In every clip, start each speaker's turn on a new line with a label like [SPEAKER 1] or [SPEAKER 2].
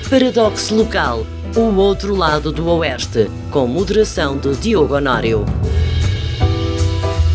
[SPEAKER 1] Paradoxo Local, o outro lado do Oeste, com moderação de Diogo Honório.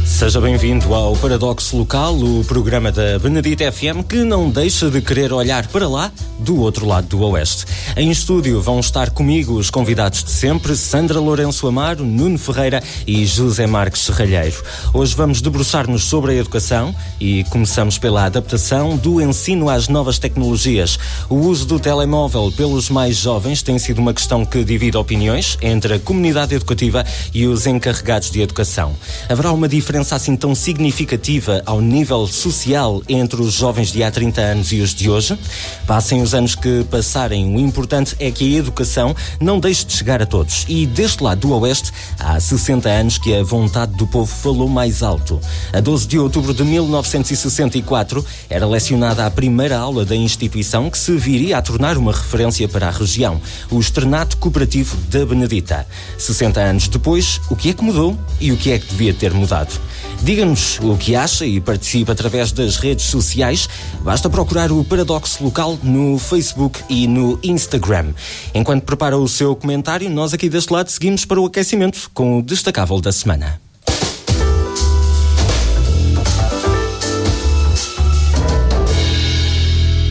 [SPEAKER 2] Seja bem-vindo ao Paradoxo Local, o programa da Benedita FM que não deixa de querer olhar para lá, do outro lado do Oeste. Em estúdio vão estar comigo os convidados de sempre, Sandra Lourenço Amaro, Nuno Ferreira e José Marques Serralheiro. Hoje vamos debruçar-nos sobre a educação e começamos pela adaptação do ensino às novas tecnologias. O uso do telemóvel pelos mais jovens tem sido uma questão que divide opiniões entre a comunidade educativa e os encarregados de educação. Haverá uma diferença assim tão significativa ao nível social entre os jovens de há 30 anos e os de hoje? Passem os anos que passarem, o importante é que a educação não deixe de chegar a todos. E deste lado do Oeste, há 60 anos que a vontade do povo falou mais alto. A 12 de outubro de 1964, era lecionada a primeira aula da instituição que se viria a tornar uma referência para a região, o Externato Cooperativo da Benedita. 60 anos depois, o que é que mudou e o que é que devia ter mudado? Diga-nos o que acha e participe através das redes sociais. Basta procurar o Paradoxo Local no Facebook e no Instagram. Enquanto prepara o seu comentário, nós aqui deste lado seguimos para o aquecimento com o destacável da semana.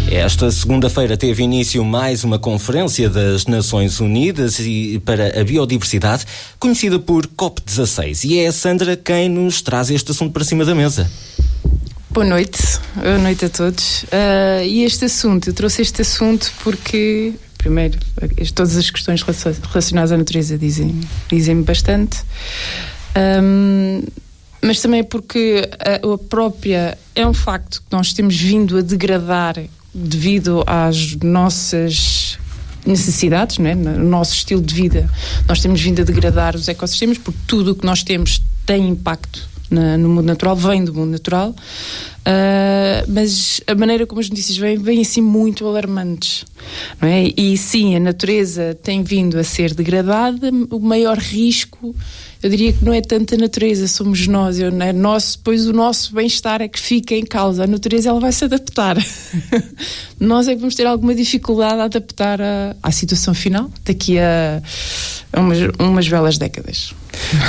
[SPEAKER 2] Esta segunda-feira teve início mais uma conferência das Nações Unidas para a Biodiversidade, conhecida por COP16. E é a Sandra quem nos traz este assunto para cima da mesa.
[SPEAKER 3] Boa noite a todos. Eu trouxe este assunto porque, primeiro, todas as questões relacionadas à natureza dizem-me bastante, mas também porque é um facto que nós temos vindo a degradar devido às nossas necessidades, não é? No nosso estilo de vida, nós temos vindo a degradar os ecossistemas, porque tudo o que nós temos tem impacto no mundo natural, vem do mundo natural, mas a maneira como as notícias vêm assim muito alarmantes, não é? E sim, a natureza tem vindo a ser degradada. O maior risco, eu diria que não é tanto a natureza, somos nós, pois o nosso bem-estar é que fica em causa. A natureza, ela vai se adaptar. Nós é que vamos ter alguma dificuldade a adaptar à situação final daqui a umas belas décadas.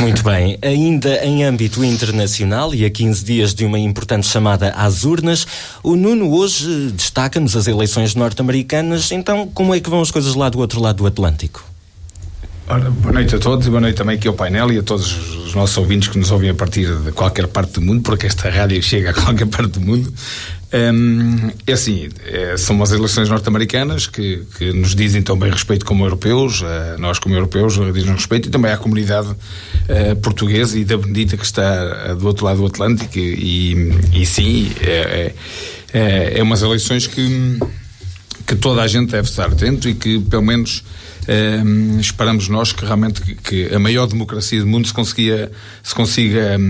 [SPEAKER 2] Muito bem, ainda em âmbito internacional e a 15 dias de uma importante chamada às urnas, o Nuno hoje destaca-nos as eleições norte-americanas. Então, como é que vão as coisas lá do outro lado do Atlântico?
[SPEAKER 4] Ora, boa noite a todos e boa noite também aqui ao painel e a todos os nossos ouvintes que nos ouvem a partir de qualquer parte do mundo, porque esta rádio chega a qualquer parte do mundo. São umas eleições norte-americanas que nos dizem tão bem respeito como europeus, nós como europeus dizem respeito, e também à comunidade portuguesa e da Benedita que está do outro lado do Atlântico, e sim, é umas eleições que toda a gente deve estar atento e que pelo menos esperamos nós que realmente que a maior democracia do mundo se consiga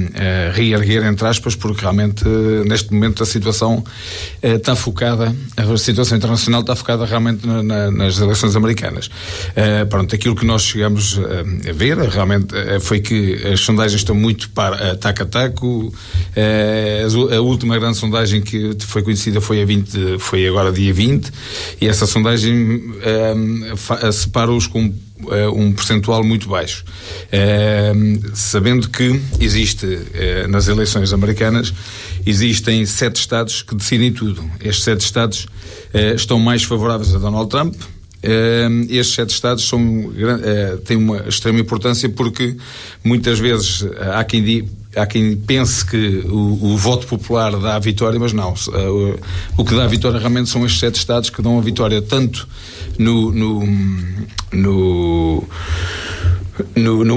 [SPEAKER 4] reerguer, entre aspas, porque realmente neste momento a situação está focada, a situação internacional está focada realmente nas eleições americanas. Aquilo que nós chegamos a ver realmente foi que as sondagens estão muito para taco a taco. A última grande sondagem que foi conhecida foi agora dia 20, e essa sondagem separa-os com um percentual muito baixo, sabendo que existe nas eleições americanas existem 7 estados que decidem tudo. Estes 7 estados estão mais favoráveis a Donald Trump. Estes 7 estados têm uma extrema importância porque muitas vezes há quem pense que o voto popular dá a vitória, mas não. O que dá a vitória realmente são estes 7 estados que dão a vitória tanto no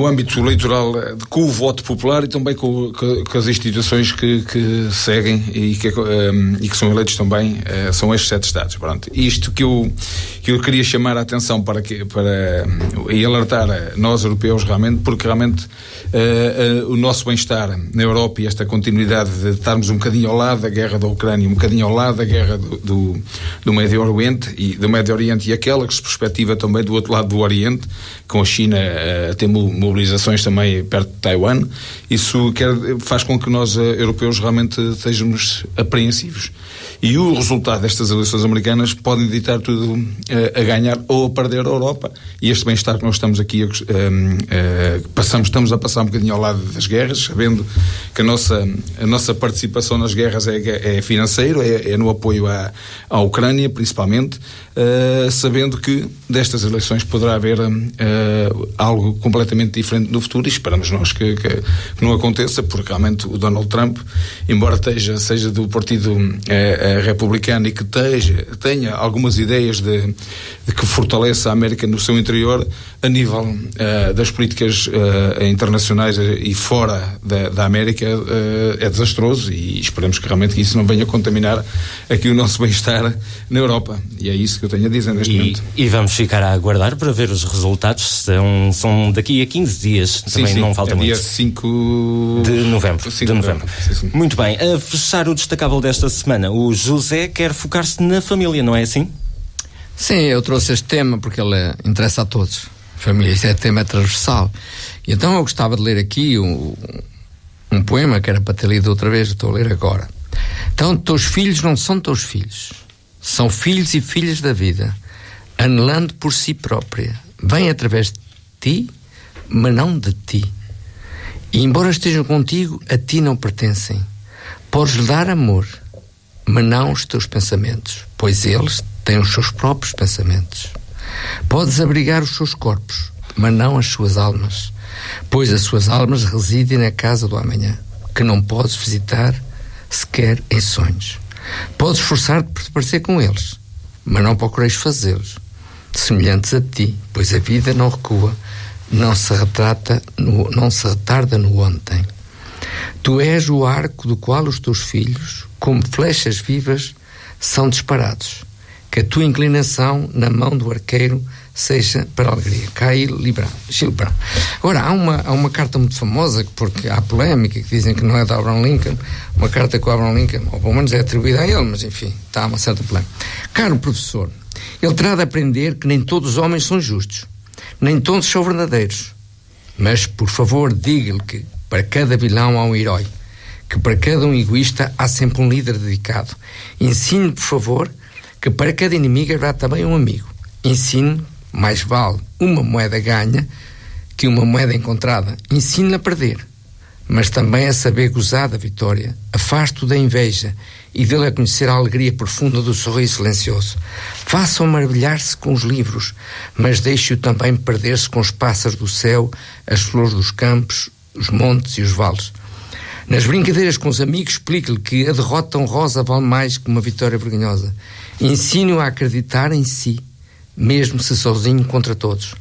[SPEAKER 4] âmbito eleitoral com o voto popular e também com as instituições que seguem e que são eleitos também, são estes 7 estados. Pronto. Isto que eu queria chamar a atenção e alertar nós europeus realmente, porque realmente o nosso bem-estar na Europa e esta continuidade de estarmos um bocadinho ao lado da guerra da Ucrânia, um bocadinho ao lado da guerra do Médio Oriente e aquela que se perspectiva também do outro lado do Oriente, com a China a ter mobilizações também perto de Taiwan, isso faz com que nós europeus realmente estejamos apreensivos. E o resultado destas eleições americanas pode ditar tudo a ganhar ou a perder a Europa, e este bem-estar que nós estamos aqui estamos a passar um bocadinho ao lado das guerras, sabendo que a nossa participação nas guerras é financeiro, é no apoio à Ucrânia principalmente, sabendo que destas eleições poderá haver algo completamente diferente no futuro, e esperamos nós que não aconteça, porque realmente o Donald Trump, embora seja do partido republicano e que tenha algumas ideias de que fortaleça a América no seu interior, a nível das políticas internacionais e fora da América é desastroso, e esperemos que realmente isso não venha contaminar aqui o nosso bem-estar na Europa, e é isso que eu tenho a dizer neste momento.
[SPEAKER 2] E vamos ficar a aguardar para ver os resultados, são daqui a 15 dias, também não falta muito.
[SPEAKER 4] Dia 5
[SPEAKER 2] de novembro.
[SPEAKER 4] Sim.
[SPEAKER 2] Muito bem, a fechar o destacável desta semana, o José quer focar-se na família, não é assim?
[SPEAKER 5] Sim, eu trouxe este tema porque ele interessa a todos. Família, este tema é transversal. E então eu gostava de ler aqui um poema que era para ter lido outra vez, estou a ler agora. Então, teus filhos não são teus filhos, são filhos e filhas da vida, anelando por si própria. Vêm através de ti, mas não de ti. E embora estejam contigo, a ti não pertencem. Podes-lhe dar amor, mas não os teus pensamentos, pois eles têm os seus próprios pensamentos. Podes abrigar os seus corpos, mas não as suas almas, pois as suas almas residem na casa do amanhã, que não podes visitar sequer em sonhos. Podes esforçar-te por te parecer com eles, mas não procureis fazê-los semelhantes a ti, pois a vida não recua, não se retarda no ontem. Tu és o arco do qual os teus filhos, como flechas vivas, são disparados. Que a tua inclinação na mão do arqueiro seja para a alegria. Gil Brown. Agora, há uma carta muito famosa, porque há polémica, que dizem que não é de Abraham Lincoln, uma carta que o Abraham Lincoln, ou pelo menos é atribuída a ele, mas enfim, está uma certa polémica. Caro professor, ele terá de aprender que nem todos os homens são justos, nem todos são verdadeiros, mas, por favor, diga-lhe que para cada vilão há um herói, que para cada um egoísta há sempre um líder dedicado. Ensine, por favor, que para cada inimigo haverá também um amigo. Ensine, mais vale uma moeda ganha que uma moeda encontrada. Ensine-lhe a perder, mas também a saber gozar da vitória. Afaste-o da inveja e dê-lhe a conhecer a alegria profunda do sorriso silencioso. Faça-o maravilhar-se com os livros, mas deixe-o também perder-se com os pássaros do céu, as flores dos campos, os montes e os vales. Nas brincadeiras com os amigos, explique-lhe que a derrota honrosa vale mais que uma vitória vergonhosa. Ensine-o a acreditar em si, mesmo se sozinho contra todos.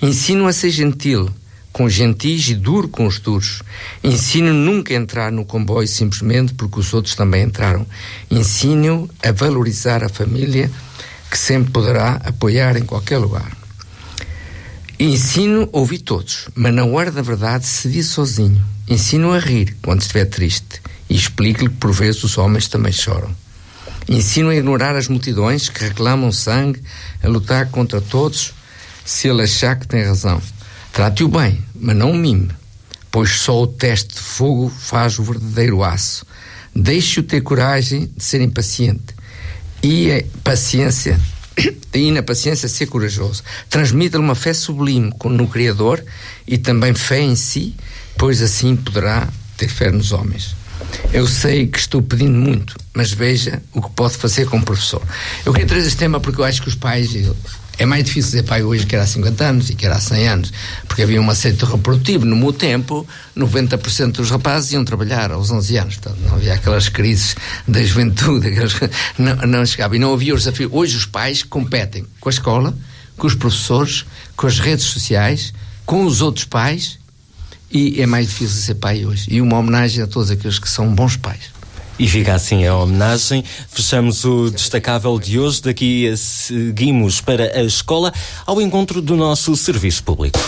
[SPEAKER 5] Ensine-o a ser gentil com os gentis e duro com os duros. Ensine-o nunca a entrar no comboio simplesmente porque os outros também entraram. Ensine-o a valorizar a família que sempre poderá apoiar em qualquer lugar. Ensine-o a ouvir todos, mas na hora da verdade se diz sozinho. Ensine-o a rir quando estiver triste e explique-lhe que por vezes os homens também choram. Ensine-o a ignorar as multidões que reclamam sangue, a lutar contra todos se ele achar que tem razão. Trate-o bem, mas não o mime, pois só o teste de fogo faz o verdadeiro aço. Deixe-o ter coragem de ser impaciente e na paciência ser corajoso. Transmita-lhe uma fé sublime no Criador e também fé em si, pois assim poderá ter fé nos homens. Eu sei que estou pedindo muito, mas veja o que pode fazer como professor. Eu queria trazer este tema porque eu acho que os pais... É mais difícil ser pai hoje que era há 50 anos e que era há 100 anos, porque havia um aceito reprodutivo. No meu tempo, 90% dos rapazes iam trabalhar aos 11 anos, portanto, não havia aquelas crises da juventude, não chegava. E não havia os desafios. Hoje os pais competem com a escola, com os professores, com as redes sociais, com os outros pais, e é mais difícil ser pai hoje. E uma homenagem a todos aqueles que são bons pais.
[SPEAKER 2] E fica assim a homenagem. Fechamos o destacável de hoje. Daqui seguimos para a escola, ao encontro do nosso serviço público.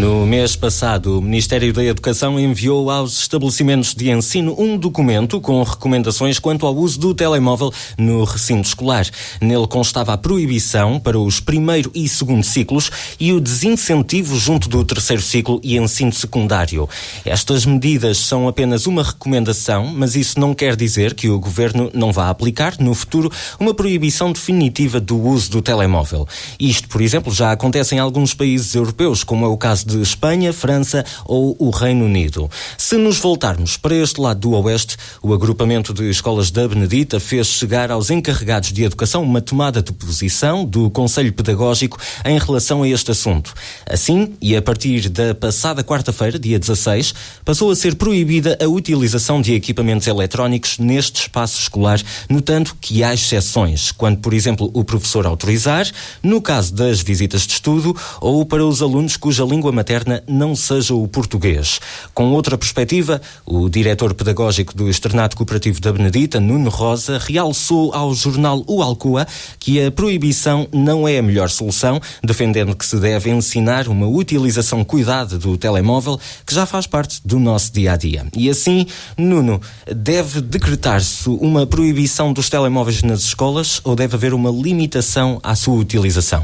[SPEAKER 2] No mês passado, o Ministério da Educação enviou aos estabelecimentos de ensino um documento com recomendações quanto ao uso do telemóvel no recinto escolar. Nele constava a proibição para os primeiro e segundo ciclos e o desincentivo junto do terceiro ciclo e ensino secundário. Estas medidas são apenas uma recomendação, mas isso não quer dizer que o Governo não vá aplicar, no futuro, uma proibição definitiva do uso do telemóvel. Isto, por exemplo, já acontece em alguns países europeus, como é o caso de Espanha, França ou o Reino Unido. Se nos voltarmos para este lado do Oeste, o agrupamento de escolas da Benedita fez chegar aos encarregados de educação uma tomada de posição do Conselho Pedagógico em relação a este assunto. Assim, e a partir da passada quarta-feira, dia 16, passou a ser proibida a utilização de equipamentos eletrónicos neste espaço escolar, notando que há exceções, quando, por exemplo, o professor autorizar, no caso das visitas de estudo ou para os alunos cuja língua materna não seja o português. Com outra perspectiva, o diretor pedagógico do Externato Cooperativo da Benedita, Nuno Rosa, realçou ao jornal O Alcoa que a proibição não é a melhor solução, defendendo que se deve ensinar uma utilização cuidada do telemóvel que já faz parte do nosso dia-a-dia. E assim, Nuno, deve decretar-se uma proibição dos telemóveis nas escolas ou deve haver uma limitação à sua utilização?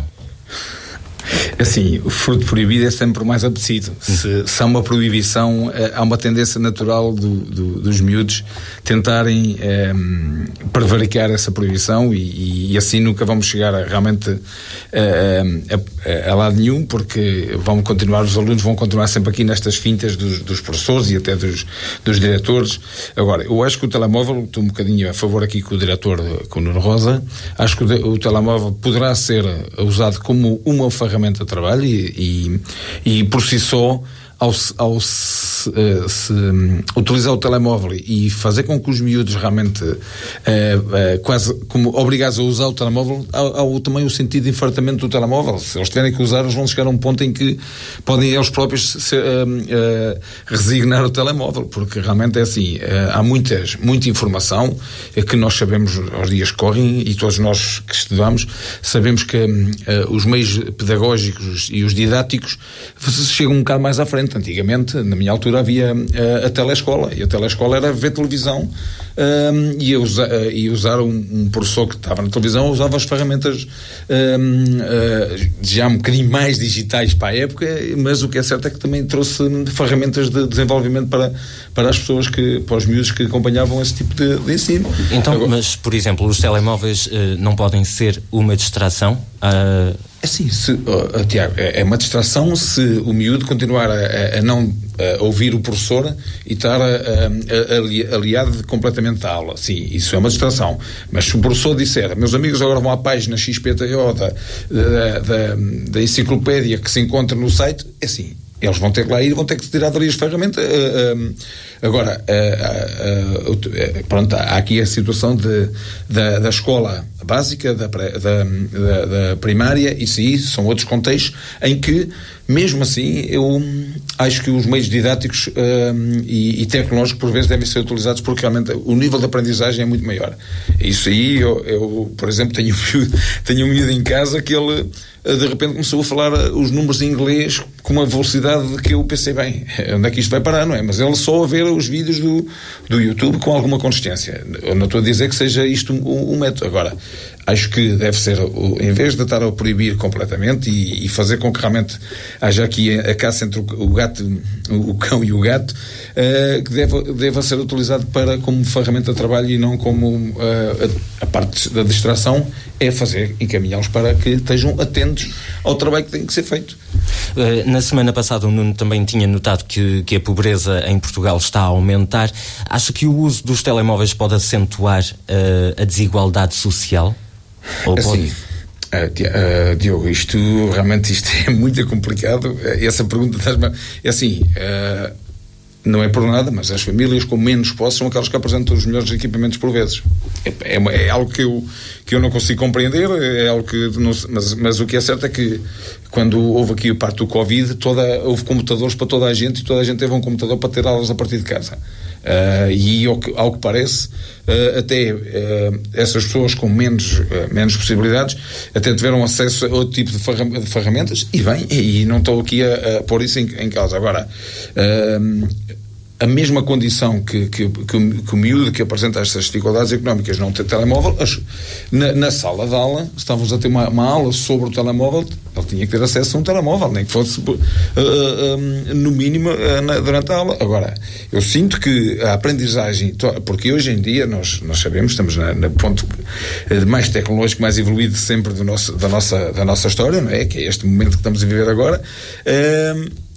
[SPEAKER 4] Assim, o fruto proibido é sempre o mais apetecido. Se há uma proibição, há uma tendência natural dos miúdos tentarem prevaricar essa proibição e assim nunca vamos chegar realmente a lado nenhum, porque os alunos vão continuar sempre aqui nestas fintas dos professores e até dos diretores. Agora, eu acho que o telemóvel, estou um bocadinho a favor aqui com o diretor, com o Nuno Rosa, acho que o telemóvel poderá ser usado como uma ferramenta de trabalho e por si só, ao se utilizar o telemóvel e fazer com que os miúdos realmente quase como obrigados a usar o telemóvel, há também o sentido de enfartamento do telemóvel. Se eles tiverem que usar, eles vão chegar a um ponto em que podem eles próprios resignar o telemóvel, porque realmente é assim, há muita informação que nós sabemos, aos dias que correm, e todos nós que estudamos sabemos que os meios pedagógicos e os didáticos chegam um bocado mais à frente. Antigamente, na minha altura, havia a telescola, e a telescola era ver televisão e usar um professor que estava na televisão usava as ferramentas já um bocadinho mais digitais para a época, mas o que é certo é que também trouxe ferramentas de desenvolvimento para as pessoas, para os miúdos que acompanhavam esse tipo de ensino.
[SPEAKER 2] Então, agora, mas, por exemplo, os telemóveis não podem ser uma distração?
[SPEAKER 4] Assim, Tiago, é uma distração se o miúdo continuar a não ouvir o professor e estar aliado completamente à aula. Sim, isso é uma distração. Mas se o professor disser, meus amigos agora vão à página XPTO da enciclopédia que se encontra no site, é assim, eles vão ter que lá ir, vão ter que tirar dali as ferramentas. Agora, pronto, há aqui a situação da escola básica, da primária, isso aí são outros contextos em que, mesmo assim, eu acho que os meios didáticos e tecnológicos por vezes devem ser utilizados, porque realmente o nível de aprendizagem é muito maior. Isso aí, eu por exemplo, tenho um miúdo em casa que ele de repente começou a falar os números em inglês com uma velocidade que eu pensei, bem, onde é que isto vai parar, não é? Mas ele só a ver os vídeos do YouTube com alguma consistência. Eu não estou a dizer que seja isto um método. Agora, acho que deve ser, em vez de estar a proibir completamente e fazer com que realmente haja aqui a caça entre o cão e o gato, que deva ser utilizado como ferramenta de trabalho e não como a parte da distração, é encaminhá-los para que estejam atentos ao trabalho que tem que ser feito.
[SPEAKER 2] Na semana passada o Nuno também tinha notado que a pobreza em Portugal está a aumentar. Acha que o uso dos telemóveis pode acentuar a desigualdade social? Ou
[SPEAKER 4] assim, Diogo, isto é muito complicado. Essa pergunta é assim, não é por nada, mas as famílias com menos posse são aquelas que apresentam os melhores equipamentos por vezes. É algo que eu não consigo compreender, é algo que não, mas o que é certo é que quando houve aqui a parte do Covid, houve computadores para toda a gente e toda a gente teve um computador para ter aulas a partir de casa. E ao que parece, até essas pessoas com menos possibilidades até tiveram acesso a outro tipo de ferramentas, e bem, e não estou aqui a pôr isso em causa. Agora, a mesma condição que o miúdo que apresenta estas dificuldades económicas não ter telemóvel, na sala de aula, se estávamos a ter uma aula sobre o telemóvel, ele tinha que ter acesso a um telemóvel, nem que fosse no mínimo durante a aula. Agora, eu sinto que a aprendizagem, porque hoje em dia nós sabemos, estamos no ponto mais tecnológico, mais evoluído sempre da nossa história, não é? Que é este momento que estamos a viver agora.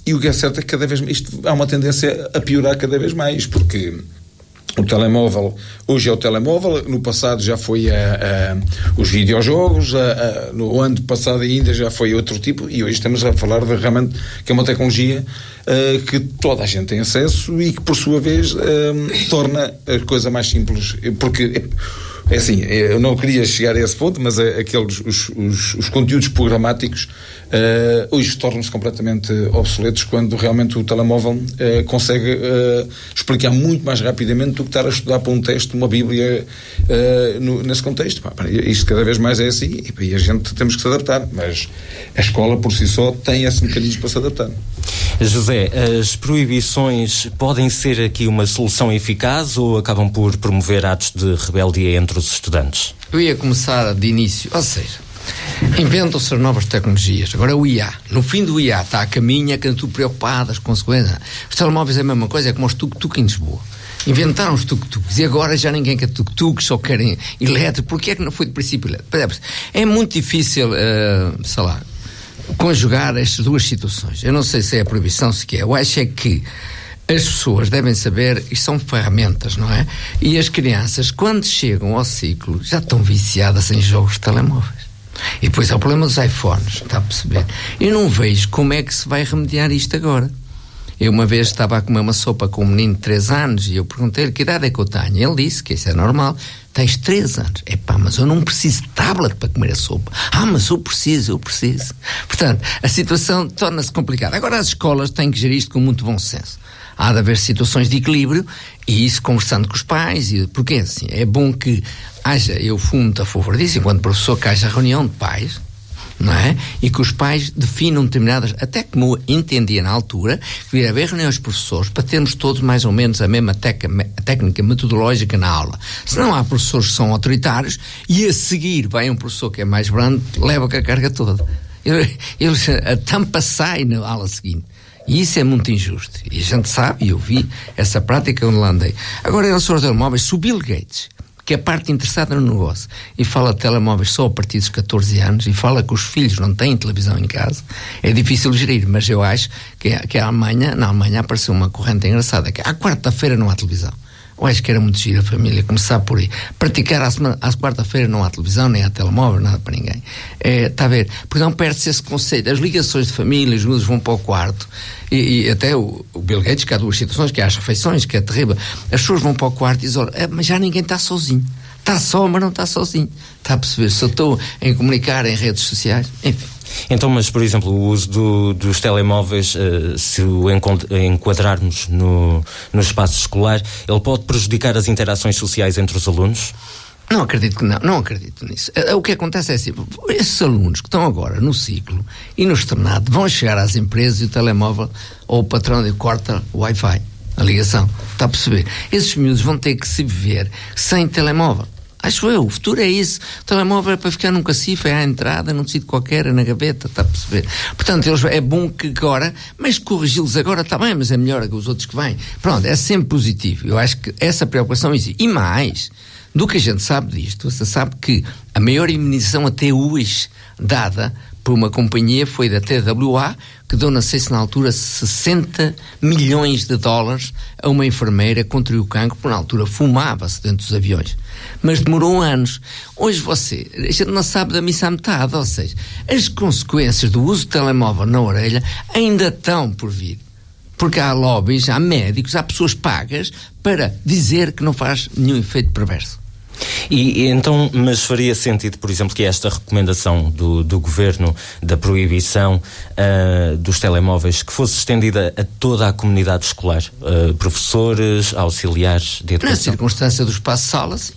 [SPEAKER 4] E o que é certo é que cada vez isto há uma tendência a piorar cada vez mais, porque o telemóvel, hoje é o telemóvel, no passado já foi os videojogos, no ano passado ainda já foi outro tipo, e hoje estamos a falar de realmente que é uma tecnologia que toda a gente tem acesso e que por sua vez torna a coisa mais simples, porque é assim, eu não queria chegar a esse ponto, mas os conteúdos programáticos hoje tornam-se completamente obsoletos quando realmente o telemóvel consegue explicar muito mais rapidamente do que estar a estudar para um texto, uma Bíblia nesse contexto. Isto cada vez mais é assim, e a gente temos que se adaptar, mas a escola por si só tem esse mecanismo para se adaptar.
[SPEAKER 2] José, as proibições podem ser aqui uma solução eficaz ou acabam por promover atos de rebeldia entre os estudantes?
[SPEAKER 5] Eu ia começar de início, ou seja, inventam-se as novas tecnologias. Agora o IA, no fim do IA está a caminha, que estou preocupado, as consequências. Os telemóveis é a mesma coisa, é como os tuk-tuk em Lisboa. Inventaram os tuk-tuks e agora já ninguém quer tuk-tuks, só querem elétrico. Porquê é que não foi de princípio elétrico? É muito difícil, conjugar estas duas situações. Eu não sei se é a proibição, se que é. Eu acho é que as pessoas devem saber, isto são ferramentas, não é? E as crianças, quando chegam ao ciclo, já estão viciadas em jogos de telemóveis. E depois é o problema dos iPhones, está a perceber? Eu não vejo como é que se vai remediar isto agora. Eu uma vez estava a comer uma sopa com um menino de 3 anos e eu perguntei-lhe que idade é que eu tenho. Ele disse que isso é normal. Tens 3 anos. Epá, mas eu não preciso de tablet para comer a sopa. Mas eu preciso. Portanto, a situação torna-se complicada. Agora as escolas têm que gerir isto com muito bom senso. Há de haver situações de equilíbrio e isso conversando com os pais, porque assim, é bom que haja, eu fui muito a favor disso, enquanto professor, que haja reunião de pais, não é? E que os pais definam determinadas, até como eu entendia na altura, que devia haver reuniões de professores para termos todos mais ou menos a mesma técnica metodológica na aula. Senão há professores que são autoritários e a seguir vai um professor que é mais brando, leva com a carga toda. A tampa sai na aula seguinte. E isso é muito injusto. E a gente sabe, e eu vi essa prática onde lá andei. Agora, em relação aos telemóveis, se o Bill Gates, que é a parte interessada no negócio, e fala de telemóveis só a partir dos 14 anos, e fala que os filhos não têm televisão em casa, é difícil gerir, mas eu acho que na Alemanha apareceu uma corrente engraçada, que à quarta-feira não há televisão. Eu acho que era muito giro a família começar por aí. Praticar à quarta-feira não há televisão, nem há telemóvel, nada para ninguém. Está a ver? Porque não perde-se esse conceito. As ligações de família, os miúdos vão para o quarto. E até o Bill Gates, que há duas situações, que há as refeições, que é terrível. As pessoas vão para o quarto e dizem, olha, mas já ninguém está sozinho. Está só, mas não está sozinho. Está a perceber? Se eu estou em comunicar em redes sociais, enfim.
[SPEAKER 2] Então, mas, por exemplo, o uso dos telemóveis, se o enquadrarmos no espaço escolar, ele pode prejudicar as interações sociais entre os alunos?
[SPEAKER 5] Não acredito que não acredito nisso. O que acontece é assim, esses alunos que estão agora no ciclo e no externado vão chegar às empresas e o telemóvel, ou o patrão corta o Wi-Fi, a ligação, está a perceber? Esses miúdos vão ter que se viver sem telemóvel. Acho eu, o futuro é isso. O telemóvel é para ficar num cacifo, é à entrada, num sítio qualquer, na gaveta, está a perceber? Portanto, é bom que agora, mas corrigi-los agora está bem, mas é melhor que os outros que vêm. Pronto, é sempre positivo. Eu acho que essa preocupação existe. E mais, do que a gente sabe disto, você sabe que a maior imunização até hoje dada por uma companhia foi da TWA, que deu, não sei se na altura, 60 milhões de dólares a uma enfermeira contra o cancro, porque na altura fumava-se dentro dos aviões. Mas demorou anos. Hoje a gente não sabe da missa à metade, ou seja, as consequências do uso do telemóvel na orelha ainda estão por vir. Porque há lobbies, há médicos, há pessoas pagas para dizer que não faz nenhum efeito perverso.
[SPEAKER 2] E então, mas faria sentido, por exemplo, que esta recomendação do Governo da proibição dos telemóveis que fosse estendida a toda a comunidade escolar, professores, auxiliares de educação?
[SPEAKER 5] Na circunstância do espaço-sala, sim.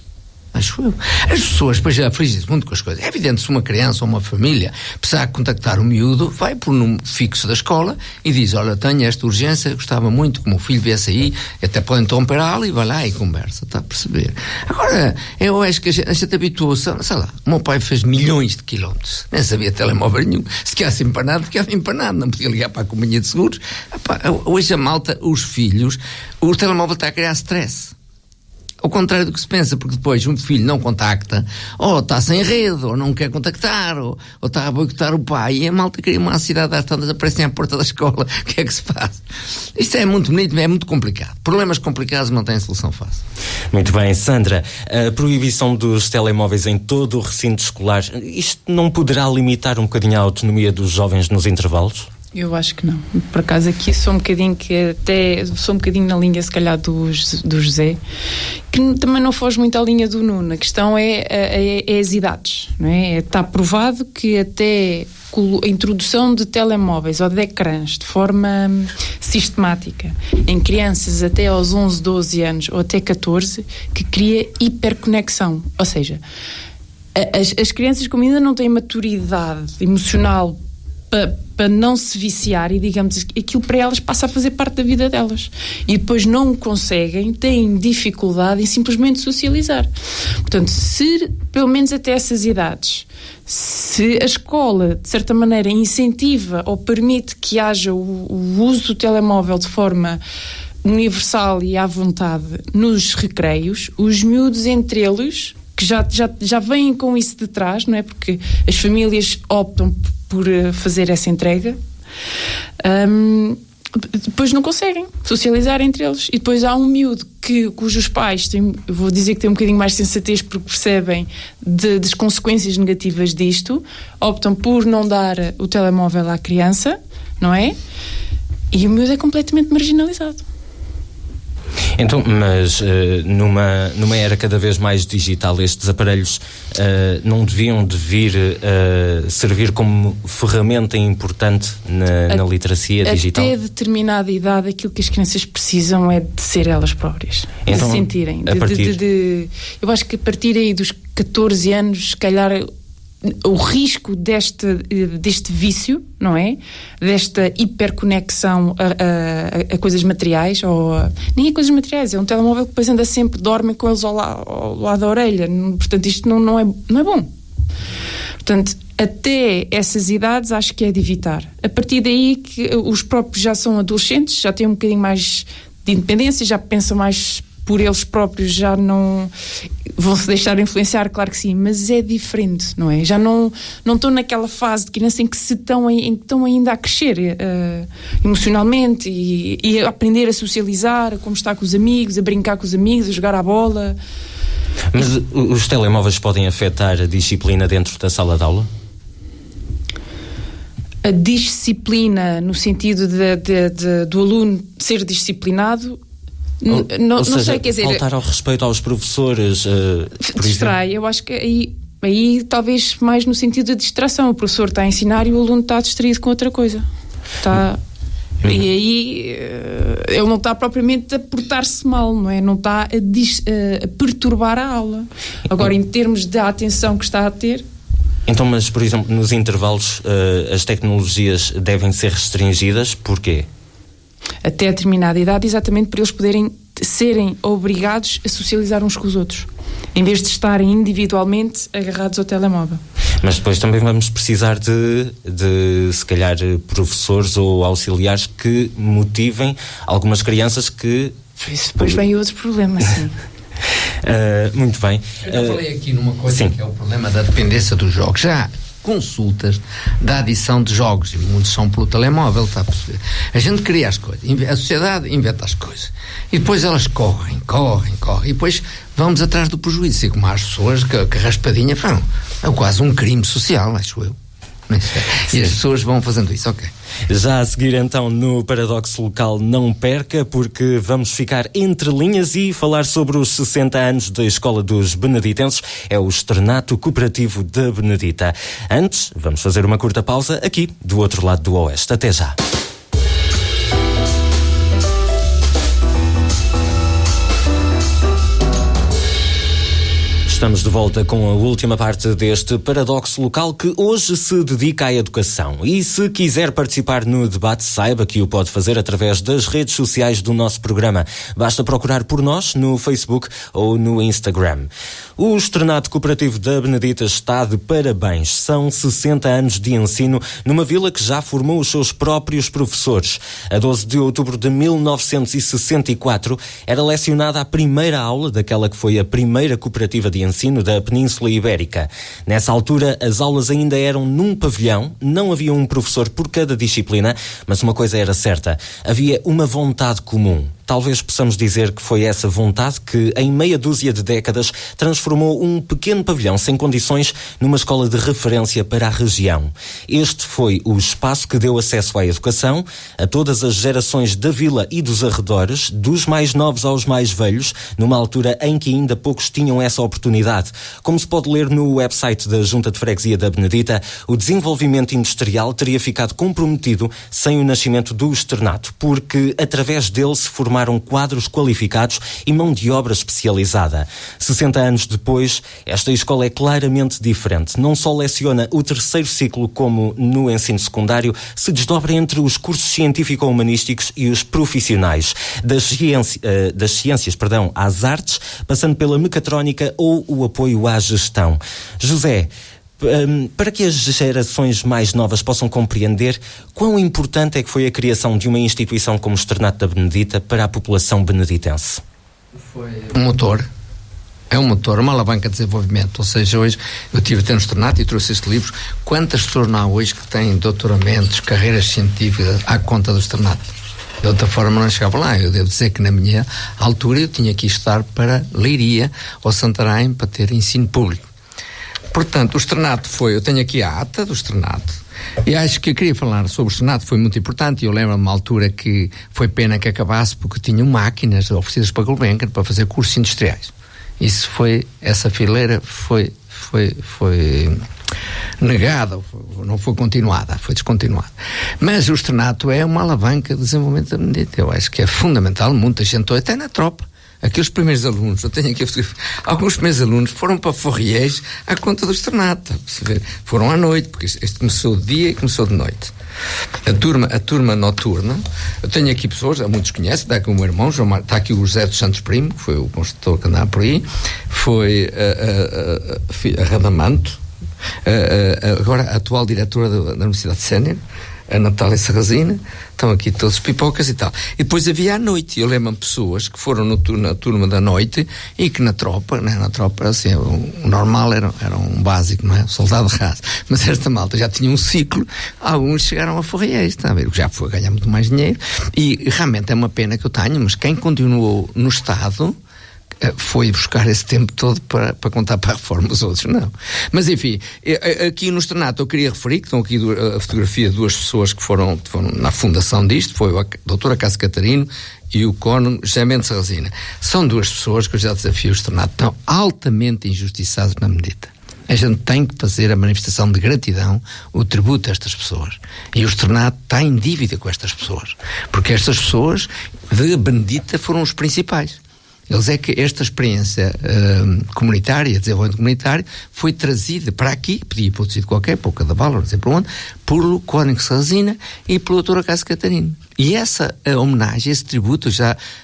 [SPEAKER 5] Acho eu. As pessoas depois já afligem-se muito com as coisas. É evidente, se uma criança ou uma família precisar contactar o miúdo, vai por um número fixo da escola e diz: olha, tenho esta urgência, gostava muito que o meu filho viesse aí, até pode interromper a aula e vai lá e conversa, está a perceber? Agora, eu acho que a gente habituou-se, sei lá, o meu pai fez milhões de quilómetros, nem sabia telemóvel nenhum, se queria empanado, ficava empanado, não podia ligar para a companhia de seguros. Hoje a malta, os filhos, o telemóvel está a criar stress. Ao contrário do que se pensa, porque depois um filho não contacta, ou está sem rede, ou não quer contactar, ou está a boicotar o pai, e a malta cria uma ansiedade, às tantas aparecem à porta da escola. O que é que se faz? Isto é muito bonito, é muito complicado. Problemas complicados não têm solução fácil.
[SPEAKER 2] Muito bem, Sandra, a proibição dos telemóveis em todo o recinto escolar, isto não poderá limitar um bocadinho a autonomia dos jovens nos intervalos?
[SPEAKER 3] Eu acho que não. Por acaso aqui sou um bocadinho na linha, se calhar, do José, que também não foge muito à linha do Nuno. A questão é as idades, não é? Está provado que até a introdução de telemóveis ou de ecrãs de forma sistemática em crianças até aos 11, 12 anos ou até 14, que cria hiperconexão. Ou seja, as crianças como ainda não têm maturidade emocional para não se viciar, e digamos, aquilo para elas passa a fazer parte da vida delas, e depois não conseguem, têm dificuldade em simplesmente socializar. Portanto, se pelo menos até essas idades, se a escola de certa maneira incentiva ou permite que haja o uso do telemóvel de forma universal e à vontade nos recreios, os miúdos entre eles, que já vêm com isso de trás, não é? Porque as famílias optam por fazer essa entrega, depois não conseguem socializar entre eles. E depois há um miúdo cujos pais têm, eu vou dizer que têm um bocadinho mais sensatez, porque percebem das consequências negativas disto, optam por não dar o telemóvel à criança, não é? E o miúdo é completamente marginalizado.
[SPEAKER 2] Então, mas numa era cada vez mais digital, estes aparelhos não deviam vir servir como ferramenta importante na literacia digital? Até
[SPEAKER 3] determinada idade, aquilo que as crianças precisam é de ser elas próprias,
[SPEAKER 2] então,
[SPEAKER 3] de se sentirem. Eu acho que a partir aí dos 14 anos, se calhar, o risco deste vício, não é? Desta hiperconexão a coisas materiais, nem a coisas materiais, é um telemóvel que depois anda sempre, dorme com eles ao lado da orelha, portanto isto não é bom. Portanto, até essas idades acho que é de evitar. A partir daí que os próprios já são adolescentes, já têm um bocadinho mais de independência, já pensam mais por eles próprios, já não vão se deixar influenciar, claro que sim, mas é diferente, não é? Já não estão naquela fase de criança em que estão ainda a crescer emocionalmente e a aprender a socializar, a como estar com os amigos, a brincar com os amigos, a jogar à bola.
[SPEAKER 2] Mas os telemóveis podem afetar a disciplina dentro da sala de aula?
[SPEAKER 3] A disciplina, no sentido do aluno ser disciplinado, não
[SPEAKER 2] seja,
[SPEAKER 3] sei, quer dizer,
[SPEAKER 2] faltar ao respeito aos professores,
[SPEAKER 3] distrai. Eu acho que aí talvez mais no sentido da distração. O professor está a ensinar e o aluno está distraído com outra coisa. E aí ele não está propriamente a portar-se mal, não é? Não está a perturbar a aula. Agora, em termos da atenção que está a ter.
[SPEAKER 2] Então, mas por exemplo, nos intervalos as tecnologias devem ser restringidas, porquê?
[SPEAKER 3] Até a determinada idade, exatamente por eles poderem serem obrigados a socializar uns com os outros, em vez de estarem individualmente agarrados ao telemóvel.
[SPEAKER 2] Mas depois também vamos precisar de se calhar, professores ou auxiliares que motivem algumas crianças que...
[SPEAKER 3] Isso depois vem outro problema, sim.
[SPEAKER 2] Muito bem.
[SPEAKER 5] Eu falei aqui numa coisa
[SPEAKER 2] sim.
[SPEAKER 5] Que é o problema da dependência dos jogos. Já consultas da adição de jogos, e muitos são pelo telemóvel, está a perceber? A gente cria as coisas, a sociedade inventa as coisas e depois elas correm, e depois vamos atrás do prejuízo, e como há as pessoas que a raspadinha é quase um crime social, acho eu. E as pessoas vão fazendo isso, ok.
[SPEAKER 2] Já a seguir então no Paradoxo Local, não perca, porque vamos ficar entre linhas e falar sobre os 60 anos da Escola dos Beneditenses, é o Externato Cooperativo da Benedita. Antes, vamos fazer uma curta pausa aqui do outro lado do Oeste. Até já. Estamos de volta com a última parte deste Paradoxo Local, que hoje se dedica à educação. E se quiser participar no debate, saiba que o pode fazer através das redes sociais do nosso programa. Basta procurar por nós no Facebook ou no Instagram. O Externato Cooperativo da Benedita está de parabéns. São 60 anos de ensino numa vila que já formou os seus próprios professores. A 12 de outubro de 1964 era lecionada a primeira aula daquela que foi a primeira cooperativa de ensino da Península Ibérica. Nessa altura, as aulas ainda eram num pavilhão, não havia um professor por cada disciplina, mas uma coisa era certa, havia uma vontade comum. Talvez possamos dizer que foi essa vontade que, em meia dúzia de décadas, transformou um pequeno pavilhão sem condições numa escola de referência para a região. Este foi o espaço que deu acesso à educação a todas as gerações da vila e dos arredores, dos mais novos aos mais velhos, numa altura em que ainda poucos tinham essa oportunidade. Como se pode ler no website da Junta de Freguesia da Benedita, o desenvolvimento industrial teria ficado comprometido sem o nascimento do externato, porque através dele se formaram quadros qualificados e mão de obra especializada. 60 anos depois, esta escola é claramente diferente. Não só leciona o terceiro ciclo como no ensino secundário, se desdobra entre os cursos científico-humanísticos e os profissionais, das ciências, às artes, passando pela mecatrónica ou o apoio à gestão. José, para que as gerações mais novas possam compreender quão importante é que foi a criação de uma instituição como o Externato da Benedita para a população beneditense?
[SPEAKER 5] Foi um motor, uma alavanca de desenvolvimento. Ou seja, hoje eu estive até no Externato e trouxe este livro. Quantas pessoas não há hoje que têm doutoramentos, carreiras científicas à conta do Externato? De outra forma não chegava lá. Eu devo dizer que na minha altura eu tinha que estar para Leiria ou Santarém para ter ensino público. Portanto, o externato eu tenho aqui a ata do externato, e acho que eu queria falar sobre o externato, foi muito importante, e eu lembro-me de uma altura que foi pena que acabasse, porque tinham máquinas oferecidas para Gulbenkian para fazer cursos industriais. Essa fileira foi negada, não foi continuada, foi descontinuada. Mas o externato é uma alavanca de desenvolvimento da Benedita. Eu acho que é fundamental, muita gente, até na tropa. Aqueles primeiros alunos, eu tenho aqui alguns primeiros alunos foram para Forriés à conta do externato, foram à noite, porque este começou de dia e começou de noite. A turma noturna, eu tenho aqui pessoas, muitos conhecem, está aqui o meu irmão, está aqui o José dos Santos Primo, que foi o construtor que andava por aí, foi a Radamanto, agora a atual diretora da Universidade Sénior, a Natália Sarrazina, estão aqui todos os pipocas e tal. E depois havia à noite, eu lembro-me pessoas que foram na turma da noite e que na tropa, assim, o normal era um básico, não é? Soldado raso. Mas esta malta já tinha um ciclo, alguns chegaram a Forriés, está a ver? Já foi ganhar muito mais dinheiro, e realmente é uma pena que eu tenho, mas quem continuou no Estado foi buscar esse tempo todo para contar para a reforma, os outros não. Mas enfim, aqui no externato eu queria referir que estão aqui a fotografia de duas pessoas que foram na fundação disto, foi a doutora Cássio Catarino e o cônego José Mendes Sarrazina. São duas pessoas que eu já desafio o externato, estão altamente injustiçadas na Benedita. A gente tem que fazer a manifestação de gratidão, o tributo a estas pessoas. E o externato está em dívida com estas pessoas, porque estas pessoas de Benedita foram os principais. Eles é que esta experiência comunitária, desenvolvimento comunitário, foi trazida para aqui, podia ir para outro sítio qualquer, para o Cadaval, não sei para onde, pelo cônego Sarrazina e pelo doutor Cássio Catarino. E essa homenagem, esse tributo,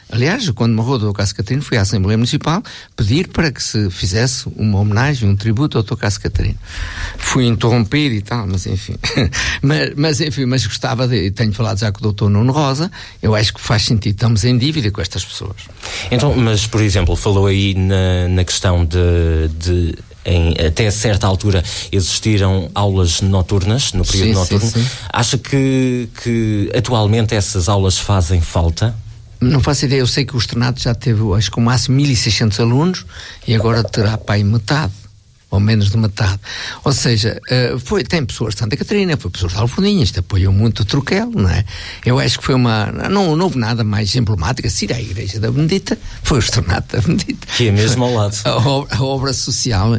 [SPEAKER 5] aliás, quando morreu o doutor Cássio Catarino, fui à Assembleia Municipal pedir para que se fizesse uma homenagem, um tributo ao doutor Cássio Catarino. Fui interrompido e tal, mas enfim. mas gostava tenho falado já com o doutor Nuno Rosa, eu acho que faz sentido, estamos em dívida com estas pessoas.
[SPEAKER 2] Então, mas, por exemplo, falou aí na questão de até certa altura existiram aulas noturnas, no período noturno. Sim. Acha que atualmente essas aulas fazem falta?
[SPEAKER 5] Não faço ideia, eu sei que o externato já teve, acho que o máximo 1.600 alunos e agora terá para aí metade. ou menos de metade. Ou seja, tem pessoas de Santa Catarina, foi pessoas de Alforninha, isto apoiou muito o Troquel, não é? Eu acho que foi não houve nada mais emblemático, se ir à Igreja da Benedita, foi o Externato da Benedita.
[SPEAKER 2] Que é mesmo ao lado.
[SPEAKER 5] A obra social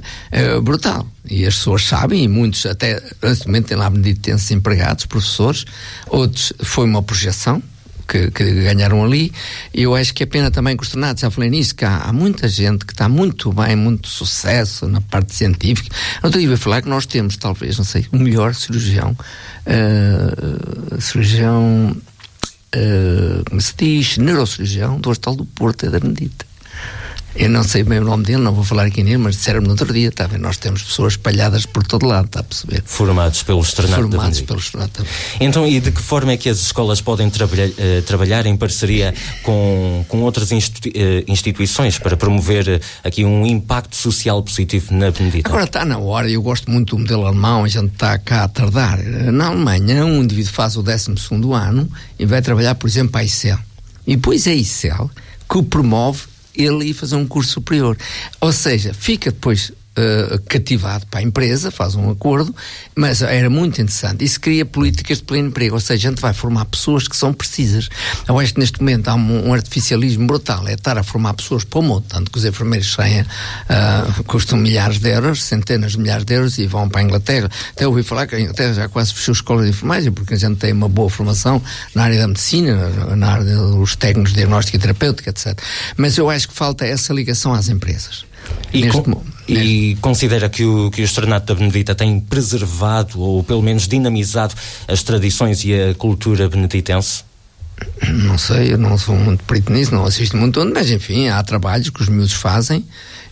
[SPEAKER 5] brutal. E as pessoas sabem, e muitos até, neste momento, têm lá beneditenses empregados, professores, outros foi uma projeção, que ganharam ali. Eu acho que é pena também que os Externatos, já falei nisso, que há muita gente que está muito bem, muito sucesso na parte científica. Não estou a falar que nós temos, talvez, não sei, o melhor cirurgião, como se diz, neurocirurgião do Hospital do Porto, da Benedita. Eu não sei bem o nome dele, não vou falar aqui nele, mas disseram-me no outro dia, está bem, nós temos pessoas espalhadas por todo lado, está a perceber?
[SPEAKER 2] Formados pelo Externato da Benedita. Então, e de que forma é que as escolas podem trabalhar em parceria com outras instituições para promover aqui um impacto social positivo na Benedita?
[SPEAKER 5] Agora está na hora, eu gosto muito do modelo alemão, a gente está cá a tardar. Na Alemanha, um indivíduo faz o 12º ano e vai trabalhar, por exemplo, para a ICEL. E depois é a ICEL que o promove ele ir fazer um curso superior. Ou seja, fica depois cativado para a empresa, faz um acordo, mas era muito interessante. Isso cria políticas de pleno emprego, ou seja, a gente vai formar pessoas que são precisas. Eu acho que neste momento há um artificialismo brutal, é estar a formar pessoas para o mundo, tanto que os enfermeiros saem, custam milhares de euros, centenas de milhares de euros e vão para a Inglaterra. Até ouvi falar que a Inglaterra já quase fechou escolas de enfermagem, porque a gente tem uma boa formação na área da medicina, na área dos técnicos de diagnóstica e terapêutica, etc. Mas eu acho que falta essa ligação às empresas.
[SPEAKER 2] E considera que o Externato da Benedita tem preservado ou pelo menos dinamizado as tradições e a cultura beneditense?
[SPEAKER 5] Não sei, eu não sou muito perito nisso, não assisto muito, mas enfim, há trabalhos que os miúdos fazem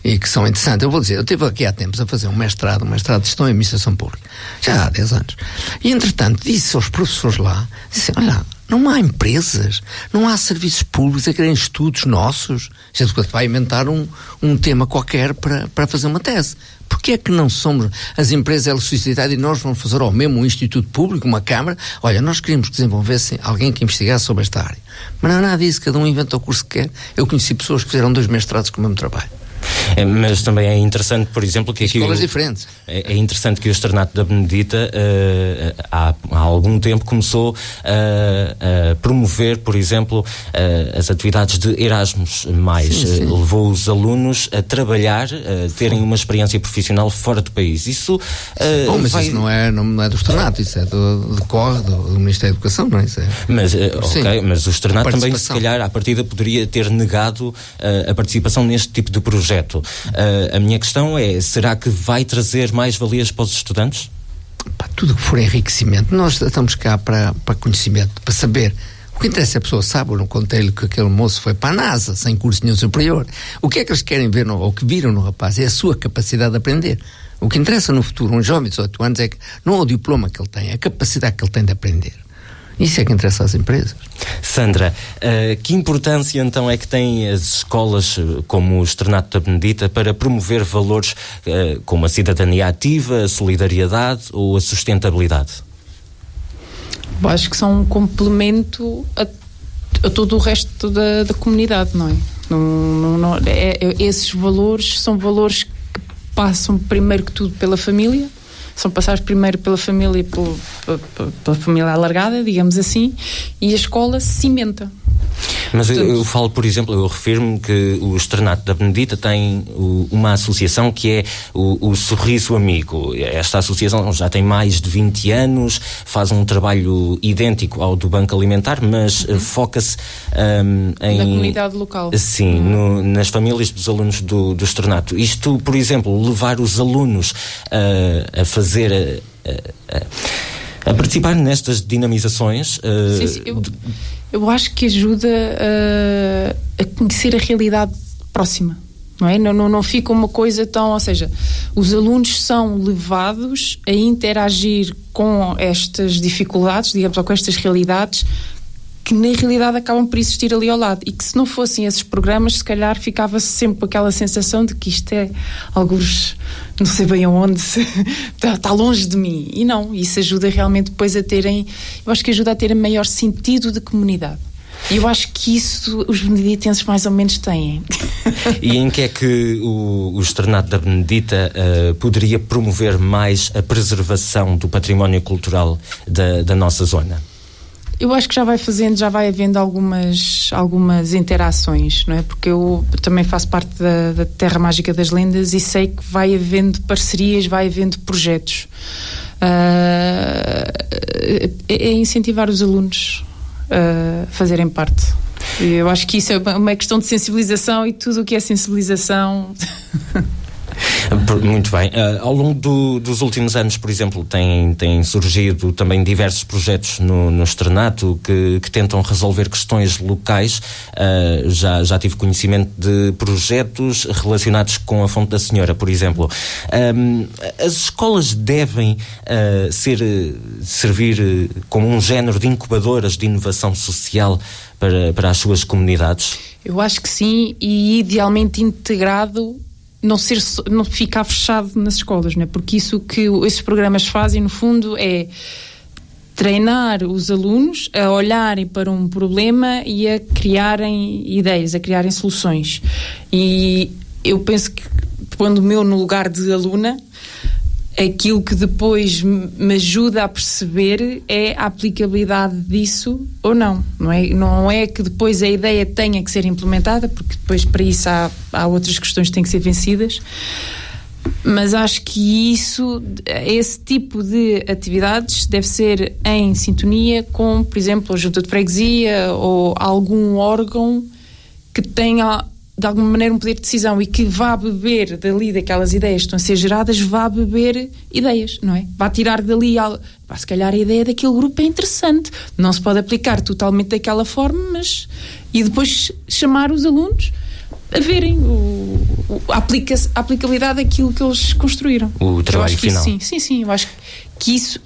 [SPEAKER 5] e que são interessantes. Eu vou dizer, eu estive aqui há tempos a fazer um mestrado de Gestão e Administração Pública, já há 10 anos, e entretanto disse aos professores lá, disse, olha, não há empresas, não há serviços públicos a querem estudos nossos. A gente vai inventar um tema qualquer para fazer uma tese. Porquê é que não somos as empresas, a sociedade, e nós vamos fazer ao mesmo um instituto público, uma câmara? Olha, nós queríamos que desenvolvesse alguém que investigasse sobre esta área. Mas não há nada disso, cada um inventa o curso que quer. Eu conheci pessoas que fizeram 2 mestrados com o mesmo trabalho.
[SPEAKER 2] Mas também é interessante, por exemplo, que aqui
[SPEAKER 5] escolas diferentes.
[SPEAKER 2] É interessante que o Externato da Benedita há algum tempo começou a promover, por exemplo, as atividades de Erasmus+. Sim. Levou os alunos a trabalhar, a terem uma experiência profissional fora do país. Isso
[SPEAKER 5] bom, mas isso não é do Externato, isso é do Ministério da Educação, não é? Isso é...
[SPEAKER 2] Mas o Externato também, se calhar, à partida poderia ter negado a participação neste tipo de projeto. A minha questão é, será que vai trazer mais valias para os estudantes?
[SPEAKER 5] Tudo que for enriquecimento, nós estamos cá para conhecimento, para saber. O que interessa é a pessoa sabe, eu não contei-lhe que aquele moço foi para a NASA, sem curso nenhum superior. O que é que eles querem ver, ou que viram no rapaz, é a sua capacidade de aprender. O que interessa no futuro, um jovem de 18 anos, é que não é o diploma que ele tem, é a capacidade que ele tem de aprender. Isso é que interessa às empresas.
[SPEAKER 2] Sandra, que importância então é que têm as escolas como o Externato da Benedita para promover valores como a cidadania ativa, a solidariedade ou a sustentabilidade?
[SPEAKER 3] Eu acho que são um complemento a todo o resto da comunidade, não é? Esses valores são valores que passam primeiro que tudo pela família. São passados primeiro pela família, pela família alargada, digamos assim, e a escola cimenta.
[SPEAKER 2] Mas eu falo, por exemplo, eu refiro-me que o Externato da Benedita tem uma associação que é o Sorriso Amigo. Esta associação já tem mais de 20 anos, faz um trabalho idêntico ao do Banco Alimentar, mas foca-se
[SPEAKER 3] na comunidade local.
[SPEAKER 2] Sim, nas famílias dos alunos do Externato. Isto, por exemplo, levar os alunos a fazer... a participar nestas dinamizações.
[SPEAKER 3] Sim, eu acho que ajuda a conhecer a realidade próxima, não é? Não fica uma coisa tão... Ou seja, os alunos são levados a interagir com estas dificuldades, digamos, ou com estas realidades que na realidade acabam por existir ali ao lado, e que se não fossem esses programas, se calhar ficava-se sempre com aquela sensação de que isto é alguns, não sei bem aonde, está longe de mim, e não, isso ajuda realmente depois a terem, eu acho que ajuda a ter um maior sentido de comunidade. E eu acho que isso os beneditenses mais ou menos têm.
[SPEAKER 2] E em que é que o Externato da Benedita poderia promover mais a preservação do património cultural da nossa zona?
[SPEAKER 3] Eu acho que já vai havendo algumas interações, não é? Porque eu também faço parte da Terra Mágica das Lendas e sei que vai havendo parcerias, vai havendo projetos. É incentivar os alunos a fazerem parte. Eu acho que isso é uma questão de sensibilização e tudo o que é sensibilização...
[SPEAKER 2] Muito bem. Ao longo dos últimos anos, por exemplo, têm surgido também diversos projetos no Externato que tentam resolver questões locais. Já tive conhecimento de projetos relacionados com a Fonte da Senhora, por exemplo. As escolas devem servir como um género de incubadoras de inovação social para as suas comunidades?
[SPEAKER 3] Eu acho que sim, e idealmente integrado, não ficar fechado nas escolas, não é? Porque isso que esses programas fazem, no fundo, é treinar os alunos a olharem para um problema e a criarem ideias, a criarem soluções. E eu penso que, pondo-me no lugar de aluna, aquilo que depois me ajuda a perceber é a aplicabilidade disso ou não. Não é que depois a ideia tenha que ser implementada, porque depois para isso há outras questões que têm que ser vencidas, mas acho que esse tipo de atividades deve ser em sintonia com, por exemplo, a junta de freguesia ou algum órgão que tenha de alguma maneira um poder de decisão e que vá beber dali daquelas ideias que estão a ser geradas, vá beber ideias, não é? Vá tirar dali se calhar a ideia daquele grupo é interessante, não se pode aplicar totalmente daquela forma, mas e depois chamar os alunos a verem a aplicabilidade daquilo que eles construíram.
[SPEAKER 2] O trabalho final.
[SPEAKER 3] Sim, eu acho que isso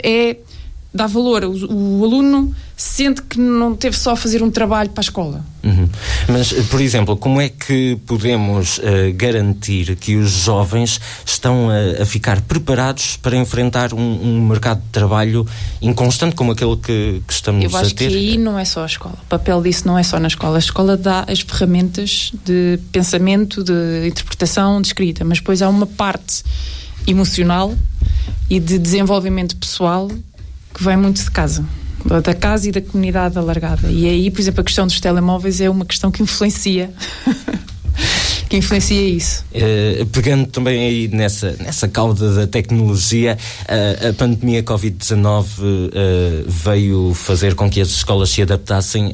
[SPEAKER 3] dá valor. O aluno sente que não teve só a fazer um trabalho para a escola.
[SPEAKER 2] Mas, por exemplo, como é que podemos garantir que os jovens estão a ficar preparados para enfrentar um mercado de trabalho inconstante como aquele que estamos a ter?
[SPEAKER 3] Eu acho que aí não é só a escola. O papel disso não é só na escola. A escola dá as ferramentas de pensamento, de interpretação, de escrita, mas depois há uma parte emocional e de desenvolvimento pessoal que vai muito de casa. Da casa e da comunidade alargada. E aí, por exemplo, a questão dos telemóveis é uma questão que influencia isso.
[SPEAKER 2] Pegando também aí nessa cauda da tecnologia, a pandemia Covid-19 veio fazer com que as escolas se adaptassem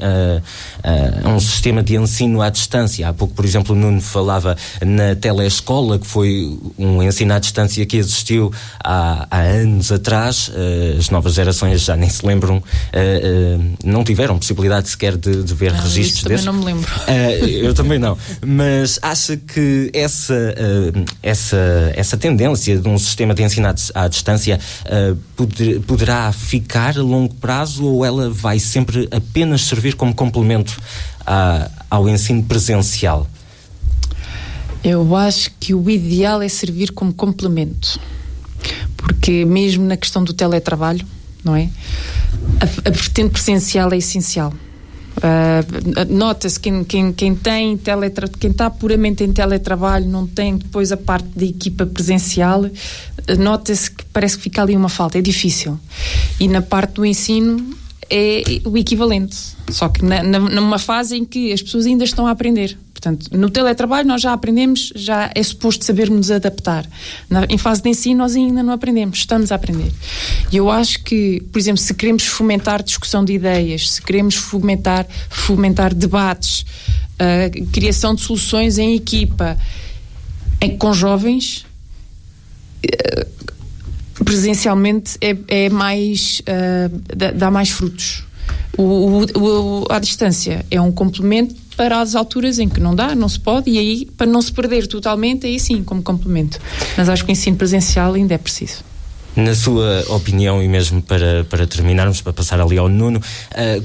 [SPEAKER 2] a um sistema de ensino à distância. Há pouco, por exemplo, o Nuno falava na telescola, que foi um ensino à distância que existiu há anos atrás. As novas gerações já nem se lembram, não tiveram possibilidade sequer de ver registros desses.
[SPEAKER 3] Também não me lembro.
[SPEAKER 2] Eu também não. Mas acha que essa tendência de um sistema de ensino à distância poderá ficar a longo prazo, ou ela vai sempre apenas servir como complemento ao ensino presencial?
[SPEAKER 3] Eu acho que o ideal é servir como complemento, porque mesmo na questão do teletrabalho, não é? A vertente presencial é essencial. Nota-se quem está puramente em teletrabalho, não tem depois a parte da equipa presencial, nota-se que parece que fica ali uma falta, é difícil. E na parte do ensino é o equivalente, só que numa fase em que as pessoas ainda estão a aprender. Portanto, no teletrabalho nós já aprendemos, já é suposto sabermos adaptar. Em fase de ensino nós ainda não aprendemos, estamos a aprender. E eu acho que, por exemplo, se queremos fomentar discussão de ideias, se queremos fomentar debates, criação de soluções em equipa, com jovens, presencialmente é mais, dá mais frutos. À distância é um complemento para as alturas em que não se pode, e aí, para não se perder totalmente, aí sim, como complemento. Mas acho que o ensino presencial ainda é preciso.
[SPEAKER 2] Na sua opinião, e mesmo para terminarmos, para passar ali ao Nuno,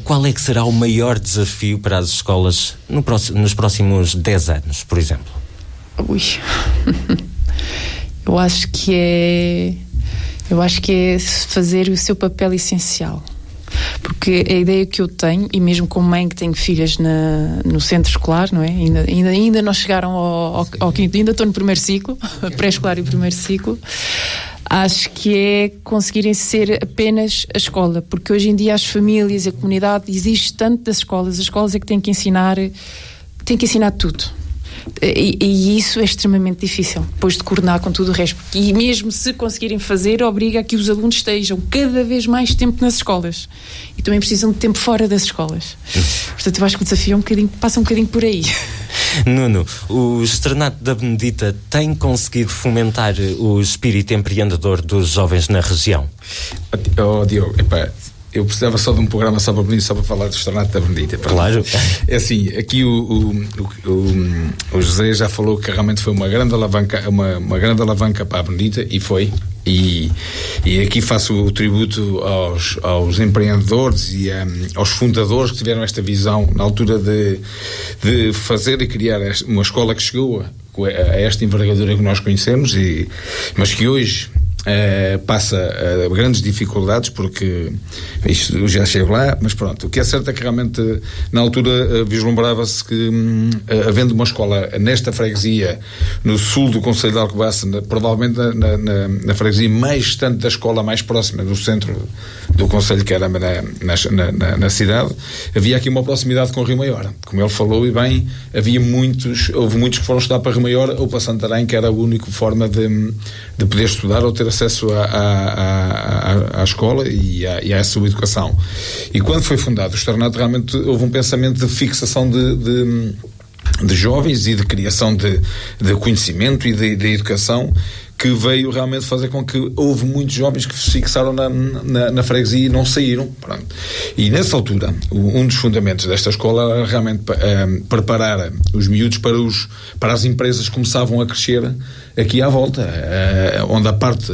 [SPEAKER 2] qual é que será o maior desafio para as escolas nos próximos 10 anos, por exemplo?
[SPEAKER 3] Eu acho que é fazer o seu papel essencial. Porque a ideia que eu tenho, e mesmo como mãe que tenho filhas no centro escolar, não é? Ainda não chegaram ao quinto, ainda estou no primeiro ciclo, pré-escolar e primeiro ciclo. Acho que é conseguirem ser apenas a escola, porque hoje em dia as famílias, a comunidade, exige tanto das escolas. As escolas é que têm que ensinar tudo. E isso é extremamente difícil, depois de coordenar com tudo o resto. E mesmo se conseguirem fazer, obriga a que os alunos estejam cada vez mais tempo nas escolas. E também precisam de tempo fora das escolas. Portanto, eu acho que o desafio passa um bocadinho por aí.
[SPEAKER 2] Nuno, o Externato da Benedita tem conseguido fomentar o espírito empreendedor dos jovens na região?
[SPEAKER 4] Diogo, eu precisava só de um programa só para falar do Externato da Benedita.
[SPEAKER 2] Claro.
[SPEAKER 4] É assim, aqui o José já falou que realmente foi uma grande alavanca para a Benedita, e foi. E aqui faço o tributo aos empreendedores e aos fundadores que tiveram esta visão na altura de fazer e criar uma escola que chegou a esta envergadura que nós conhecemos, mas que hoje passa a grandes dificuldades, porque isto já chego lá, mas pronto, o que é certo é que realmente na altura vislumbrava-se que havendo uma escola nesta freguesia no sul do concelho de Alcobaça, provavelmente na freguesia mais distante da escola mais próxima do centro do concelho, que era na cidade, havia aqui uma proximidade com o Rio Maior, como ele falou, e bem, houve muitos que foram estudar para Rio Maior ou para Santarém, que era a única forma de poder estudar ou ter acesso à escola e à sua educação. E quando foi fundado o Externato, realmente houve um pensamento de fixação de jovens e de criação de conhecimento e de educação, que veio realmente fazer com que houve muitos jovens que se fixaram na freguesia e não saíram. Pronto. E nessa altura, um dos fundamentos desta escola era realmente preparar os miúdos para as empresas que começavam a crescer aqui à volta, onde a parte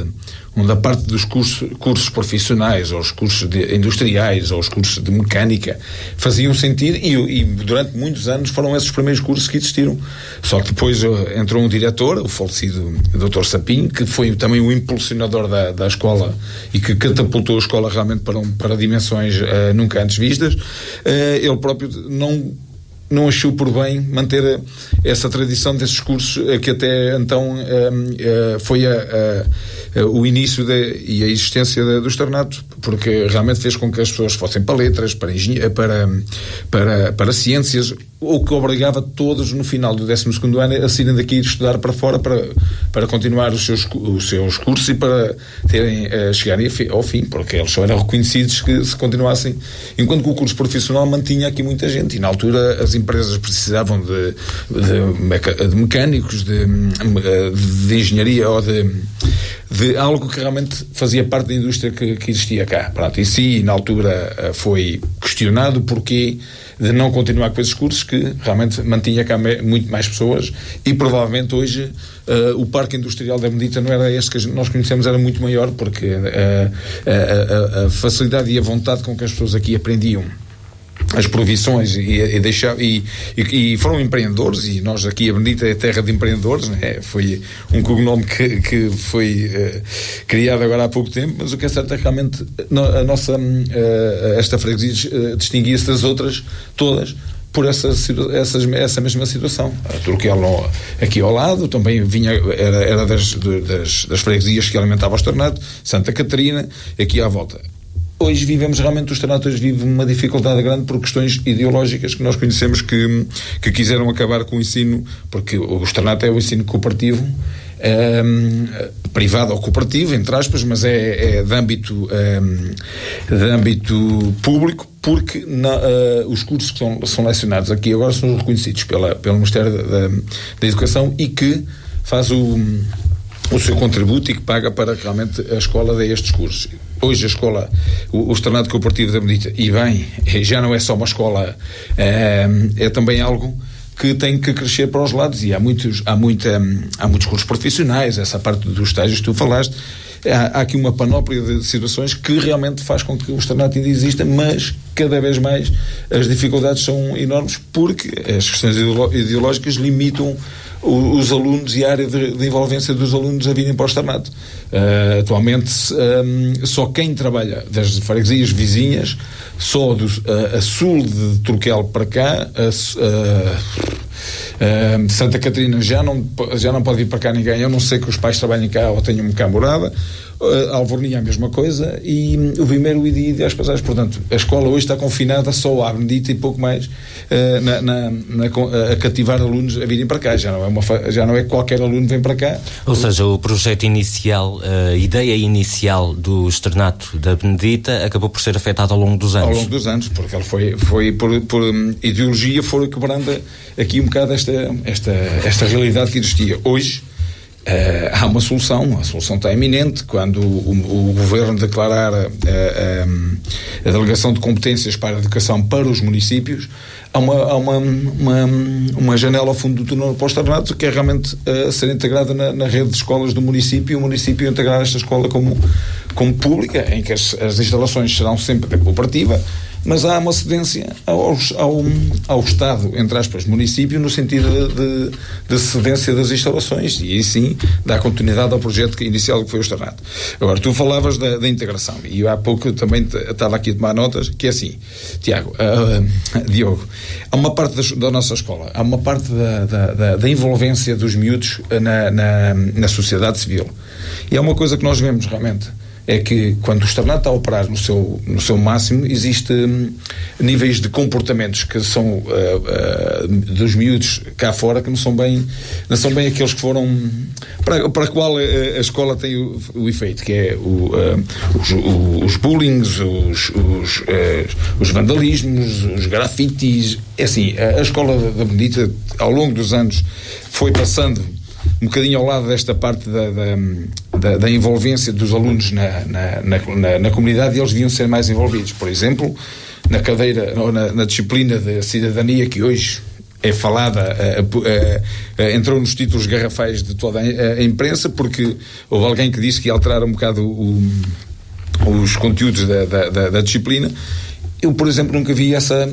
[SPEAKER 4] dos cursos profissionais, ou os cursos industriais, ou os cursos de mecânica faziam sentido, e durante muitos anos foram esses os primeiros cursos que existiram. Só que depois entrou um diretor, o falecido Dr. Sapinho, que foi também o impulsionador da escola e que catapultou a escola realmente para dimensões nunca antes vistas. Ele próprio não achou por bem manter essa tradição desses cursos, que até então foi o início e a existência do Externato, porque realmente fez com que as pessoas fossem para letras, para ciências, ou que obrigava todos no final do 12º ano a saírem daqui e estudar para fora para continuar os seus cursos e para chegarem ao fim, porque eles só eram reconhecidos que se continuassem, enquanto que o curso profissional mantinha aqui muita gente, e na altura as empresas precisavam de mecânicos, de engenharia, ou de algo que realmente fazia parte da indústria que existia cá. Pronto, e sim, na altura foi questionado porquê de não continuar com esses cursos, que realmente mantinha cá muito mais pessoas, e provavelmente hoje o parque industrial da Benedita não era este que nós conhecemos, era muito maior, porque a facilidade e a vontade com que as pessoas aqui aprendiam as provisões e foram empreendedores, e nós aqui, a Benedita é terra de empreendedores, né? Foi um cognome que foi criado agora há pouco tempo, mas o que é certo é que realmente esta freguesia distinguia-se das outras todas por essa mesma situação. A Turquel, aqui ao lado, também era das freguesias que alimentavam o Externato, Santa Catarina, aqui à volta. Hoje vivemos realmente, o Externato hoje vive uma dificuldade grande por questões ideológicas que nós conhecemos, que quiseram acabar com o ensino, porque o Externato é o ensino cooperativo, privado ou cooperativo, entre aspas, mas é de âmbito público, porque os cursos que são lecionados aqui agora são reconhecidos pelo Ministério da Educação, e que faz o seu contributo e que paga para que realmente a escola dê estes cursos. Hoje a escola, o Externato Cooperativo da Benedita, e bem, já não é só uma escola, é também algo que tem que crescer para os lados, e há muitos cursos profissionais, essa parte dos estágios que tu falaste. Há aqui uma panóplia de situações que realmente faz com que o Externato ainda exista, mas cada vez mais as dificuldades são enormes, porque as questões ideológicas limitam os alunos e a área de envolvência dos alunos a virem para o externato. Atualmente, só quem trabalha das freguesias vizinhas, só a sul de Turquel para cá, Santa Catarina já não pode vir para cá ninguém, eu não sei que os pais trabalhem cá ou tenham cá morada. Alvornia a mesma coisa, e o Vimeiro e as Passagens. Portanto, a escola hoje está confinada só à Benedita e pouco mais a cativar alunos a virem para cá. Já não é qualquer aluno que vem para cá.
[SPEAKER 2] Ou seja, o projeto inicial, a ideia inicial do externato da Benedita acabou por ser afetado ao longo dos anos.
[SPEAKER 4] Ao longo dos anos, porque ele foi por ideologia, foi quebrando aqui um bocado esta realidade que existia. Hoje há uma solução, a solução está iminente. Quando o Governo declarar a delegação de competências para a educação para os municípios, há uma janela ao fundo do túnel para o externato, que é realmente ser integrada na rede de escolas do município, e o município integrar esta escola como pública, em que as instalações serão sempre da cooperativa, mas há uma cedência ao Estado, entre aspas, município, no sentido de cedência das instalações, e aí sim dá continuidade ao projeto inicial que foi o externato. Agora, tu falavas da integração, e eu há pouco também estava aqui a tomar notas, que é assim, Diogo, há uma parte da nossa escola, há uma parte da envolvência dos miúdos na sociedade civil, e é uma coisa que nós vemos realmente, é que quando o externato está a operar no seu máximo, existem níveis de comportamentos que são dos miúdos cá fora, que não são bem aqueles que foram para a qual a escola tem o efeito, que é os bullings, os vandalismos, os grafites. É assim, a escola da Benedita, ao longo dos anos, foi passando um bocadinho ao lado desta parte da envolvência dos alunos na comunidade, e eles deviam ser mais envolvidos. Por exemplo, na cadeira, ou na disciplina de cidadania, que hoje é falada, entrou nos títulos garrafais de toda a imprensa, porque houve alguém que disse que ia alterar um bocado os conteúdos da disciplina. Eu, por exemplo, nunca vi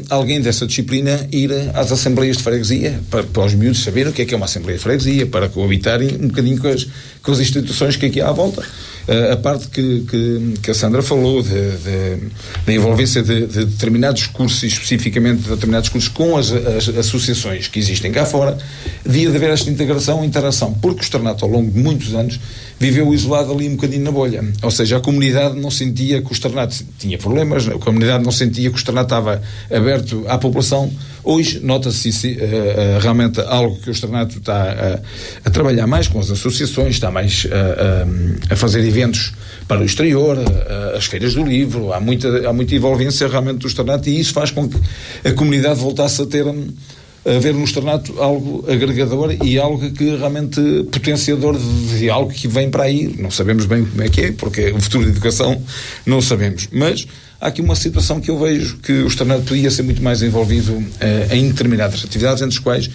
[SPEAKER 4] alguém dessa disciplina ir às assembleias de freguesia, para os miúdos saberem o que é uma assembleia de freguesia, para coabitarem um bocadinho com as instituições que aqui há à volta. A parte que a Sandra falou da envolvência de determinados cursos, e especificamente de determinados cursos com as associações que existem cá fora, devia de haver esta interação, porque o externato, ao longo de muitos anos, viveu isolado ali um bocadinho na bolha. Ou seja, a comunidade não sentia que o externato tinha problemas, a comunidade não sentia que o externato estava aberto à população. Hoje nota-se realmente algo que o externato está a trabalhar mais com as associações, está mais a fazer eventos para o exterior, as feiras do livro, há muita envolvência realmente do externato, e isso faz com que a comunidade voltasse a ver no externato algo agregador e algo que realmente potenciador de algo que vem para aí. Não sabemos bem como é que é, porque o futuro da educação não sabemos, mas há aqui uma situação que eu vejo que o externato podia ser muito mais envolvido em determinadas atividades, entre as quais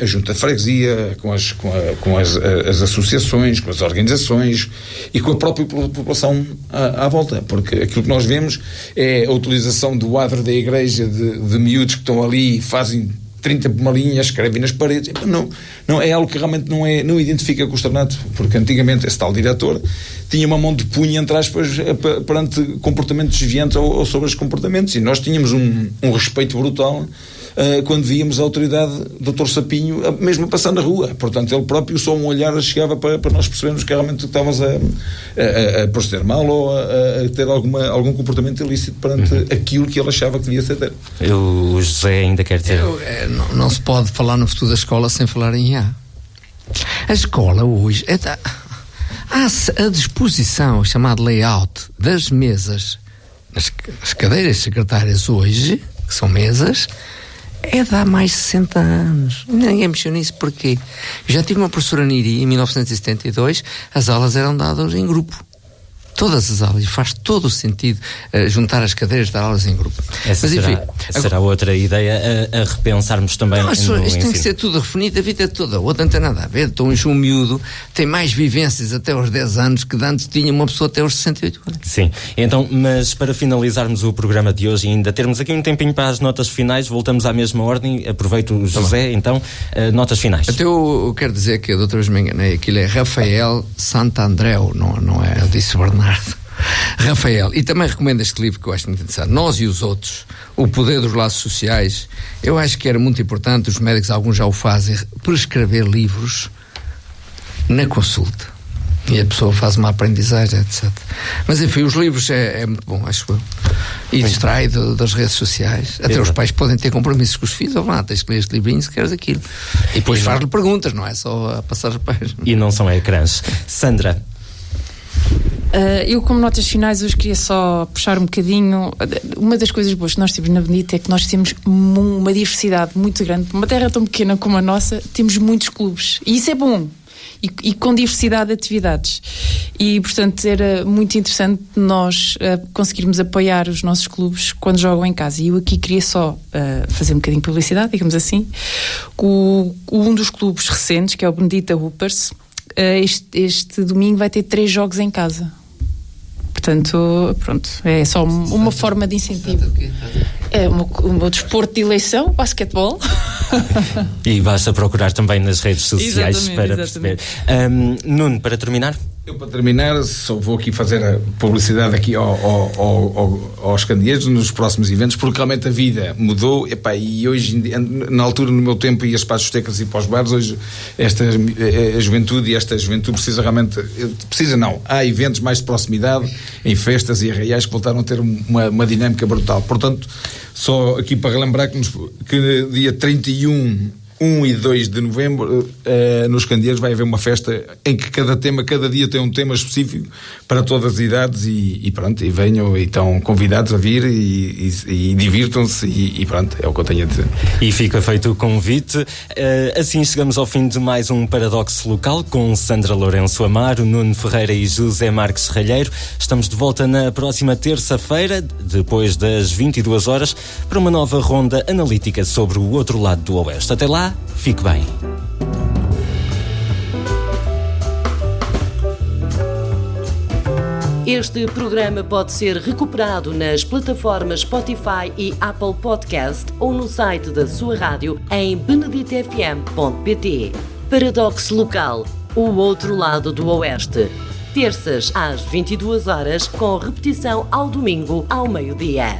[SPEAKER 4] a junta de freguesia, com as associações, com as organizações e com a própria população à volta, porque aquilo que nós vemos é a utilização do adro da igreja de miúdos que estão ali e fazem 30 malinhas, escrevem nas paredes. Não é algo que realmente não identifica com o externato, porque antigamente esse tal diretor tinha uma mão de punho, entre aspas, perante comportamentos desviantes ou sobre os comportamentos, e nós tínhamos um respeito brutal quando víamos a autoridade Dr. Sapinho mesmo a passar na rua. Portanto, ele próprio, só um olhar chegava para nós percebermos que realmente estávamos a proceder mal ou a ter algum comportamento ilícito perante aquilo que ele achava que devia ser.
[SPEAKER 2] O José ainda quer dizer...
[SPEAKER 5] Não se pode falar no futuro da escola sem falar em IA. A escola hoje há a disposição, chamado layout das mesas, as cadeiras secretárias hoje, que são mesas, é de há mais de 60 anos. Ninguém mexeu nisso. Porquê? Eu já tive uma professora Niri em 1972, as aulas eram dadas em grupo. todas as aulas, e faz todo o sentido juntar as cadeiras de dar aulas em grupo.
[SPEAKER 2] Essa será outra ideia a repensarmos também.
[SPEAKER 5] Não, isto tem que ser tudo refinido a vida toda. O outro não tem nada a ver. Então, um miúdo tem mais vivências até aos 10 anos que antes tinha uma pessoa até aos 68 anos.
[SPEAKER 2] Sim, então, mas para finalizarmos o programa de hoje e ainda termos aqui um tempinho para as notas finais, voltamos à mesma ordem. Aproveito o José, então, notas finais.
[SPEAKER 5] Até eu quero dizer que eu da outra vez me enganei. Aquilo é Rafael Santandreu, não é? Eu disse Bernardo. Rafael, e também recomendo este livro que eu acho muito interessante, Nós e os Outros, o poder dos laços sociais. Eu acho que era muito importante, os médicos, alguns já o fazem, prescrever livros na consulta, e a pessoa faz uma aprendizagem, etc. Mas enfim, os livros é muito bom, acho eu, e distrai das redes sociais. Até os pais podem ter compromissos com os filhos, ou lá, tens que ler este livrinho se queres aquilo, e depois faz-lhe perguntas, não é só a passar as páginas.
[SPEAKER 2] E não são ecrãs. Sandra?
[SPEAKER 3] Eu, como notas finais, hoje queria só puxar um bocadinho. Uma das coisas boas que nós temos na Benedita é que nós temos uma diversidade muito grande. Uma terra tão pequena como a nossa, temos muitos clubes. E isso é bom. E com diversidade de atividades. E, portanto, era muito interessante nós conseguirmos apoiar os nossos clubes quando jogam em casa. E eu aqui queria só fazer um bocadinho de publicidade, digamos assim. Um dos clubes recentes, que é o Benedita Hoopers, este domingo vai ter 3 jogos em casa. Portanto, pronto, é só uma forma de incentivo. É o meu desporto de eleição, basquetebol.
[SPEAKER 2] E basta procurar também nas redes sociais para perceber. Nuno, para terminar?
[SPEAKER 4] Eu, para terminar, só vou aqui fazer a publicidade aqui aos candidatos nos próximos eventos, porque realmente a vida mudou, e hoje, na altura, no meu tempo, ias para as discotecas e para os bares. Hoje a juventude há eventos mais de proximidade, em festas e arraiais, que voltaram a ter uma dinâmica brutal. Portanto, só aqui para relembrar que dia 31, 1 e 2 de novembro, nos Candeeiros vai haver uma festa em que cada dia tem um tema específico para todas as idades, e pronto, e venham, e estão convidados a vir e divirtam-se, e pronto, é o que eu tenho a dizer.
[SPEAKER 2] E fica feito o convite. Assim chegamos ao fim de mais um Paradoxo Local com Sandra Lourenço Amaro, Nuno Ferreira e José Marques Ralheiro. Estamos de volta na próxima terça-feira, depois das 22 horas, para uma nova ronda analítica sobre o outro lado do Oeste. Até lá, fique bem.
[SPEAKER 1] Este programa pode ser recuperado nas plataformas Spotify e Apple Podcast ou no site da sua rádio em beneditefm.pt. Paradoxo Local, o outro lado do Oeste. Terças às 22 horas, com repetição ao domingo ao meio-dia.